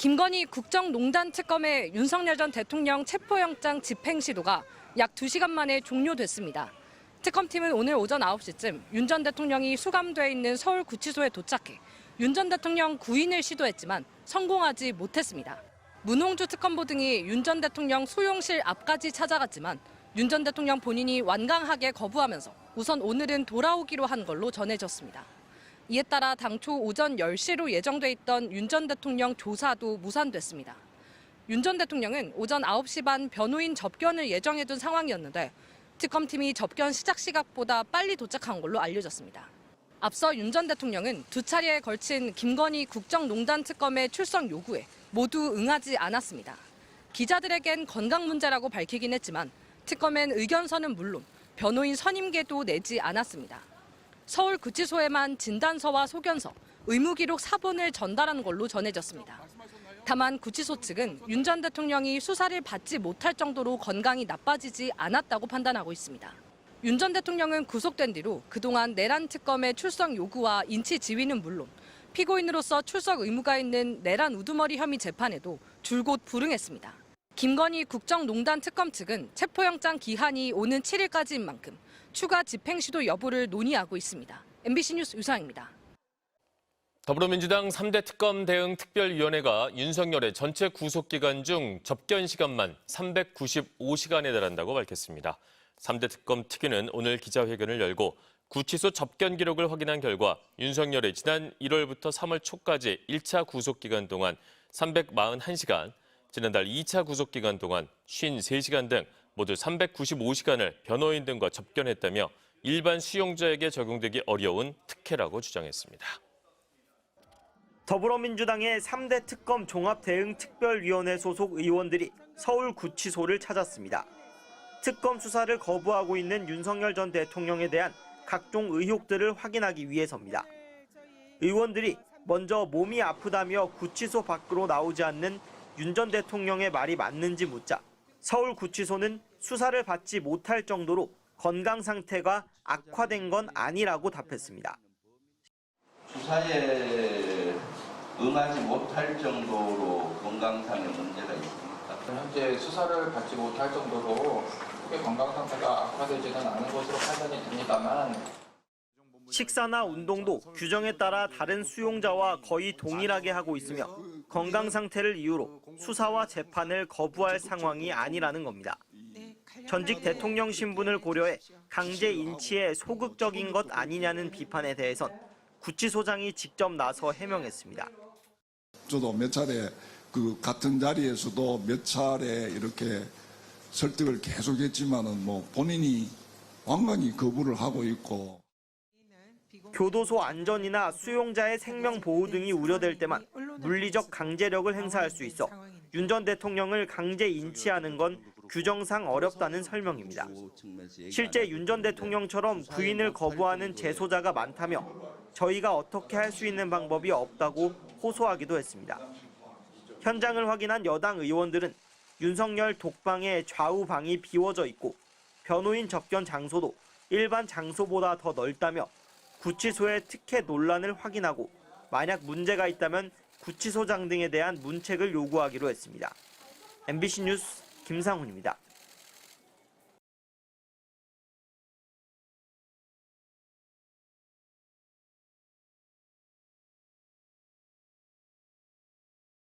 김건희 국정농단 특검의 윤석열 전 대통령 체포영장 집행 시도가 약 2시간 만에 종료됐습니다. 특검팀은 오늘 오전 9시쯤 윤 전 대통령이 수감돼 있는 서울구치소에 도착해 윤 전 대통령 구인을 시도했지만 성공하지 못했습니다. 문홍주 특검보 등이 윤 전 대통령 소용실 앞까지 찾아갔지만 윤 전 대통령 본인이 완강하게 거부하면서 우선 오늘은 돌아오기로 한 걸로 전해졌습니다. 이에 따라 당초 오전 10시로 예정돼 있던 윤 전 대통령 조사도 무산됐습니다. 윤 전 대통령은 오전 9시 반 변호인 접견을 예정해둔 상황이었는데 특검팀이 접견 시작 시각보다 빨리 도착한 걸로 알려졌습니다. 앞서 윤 전 대통령은 2차례에 걸친 김건희 국정농단 특검의 출석 요구에 모두 응하지 않았습니다. 기자들에겐 건강 문제라고 밝히긴 했지만 특검엔 의견서는 물론 변호인 선임계도 내지 않았습니다. 서울구치소에만 진단서와 소견서, 의무기록 사본을 전달한 걸로 전해졌습니다. 다만 구치소 측은 윤 전 대통령이 수사를 받지 못할 정도로 건강이 나빠지지 않았다고 판단하고 있습니다. 윤 전 대통령은 구속된 뒤로 그동안 내란 특검의 출석 요구와 인치 지휘는 물론 피고인으로서 출석 의무가 있는 내란 우두머리 혐의 재판에도 줄곧 불응했습니다. 김건희 국정농단 특검 측은 체포영장 기한이 오는 7일까지인 만큼 추가 집행 시도 여부를 논의하고 있습니다. MBC 뉴스 유상입니다. 더불어민주당 3대 특검 대응 특별위원회가 윤석열의 전체 구속기간 중 접견 시간만 395시간에 달한다고 밝혔습니다. 3대 특검 특위는 오늘 기자회견을 열고 구치소 접견 기록을 확인한 결과 윤석열의 지난 1월부터 3월 초까지 1차 구속기간 동안 341시간, 지난달 2차 구속기간 동안 53시간 등 모두 395시간을 변호인 등과 접견했다며 일반 수용자에게 적용되기 어려운 특혜라고 주장했습니다. 더불어민주당의 3대 특검 종합대응특별위원회 소속 의원들이 서울구치소를 찾았습니다. 특검 수사를 거부하고 있는 윤석열 전 대통령에 대한 각종 의혹들을 확인하기 위해서입니다. 의원들이 먼저 몸이 아프다며 구치소 밖으로 나오지 않는 윤 전 대통령의 말이 맞는지 묻자 서울구치소는 수사를 받지 못할 정도로 건강 상태가 악화된 건 아니라고 답했습니다. 수사에 응하지 못할 정도로 건강상의 문제가 있습니까? 현재 수사를 받지 못할 정도로 크게 건강 상태가 악화되지는 않은 것으로 판단이 됩니다만 식사나 운동도 규정에 따라 다른 수용자와 거의 동일하게 하고 있으며 건강 상태를 이유로 수사와 재판을 거부할 상황이 아니라는 겁니다. 전직 대통령 신분을 고려해 강제 인치에 소극적인 것 아니냐는 비판에 대해선 구치소장이 직접 나서 해명했습니다. 저도 몇 차례 그 같은 자리에서도 몇 차례 이렇게 설득을 계속했지만은 본인이 완전히 거부를 하고 있고. 교도소 안전이나 수용자의 생명 보호 등이 우려될 때만 물리적 강제력을 행사할 수 있어 윤 전 대통령을 강제 인치하는 건 규정상 어렵다는 설명입니다. 실제 윤 전 대통령처럼 구인을 거부하는 재소자가 많다며 저희가 어떻게 할 수 있는 방법이 없다고 호소하기도 했습니다. 현장을 확인한 여당 의원들은 윤석열 독방의 좌우 방이 비워져 있고 변호인 접견 장소도 일반 장소보다 더 넓다며 구치소의 특혜 논란을 확인하고 만약 문제가 있다면 구치소장 등에 대한 문책을 요구하기로 했습니다. MBC 뉴스 김상훈입니다.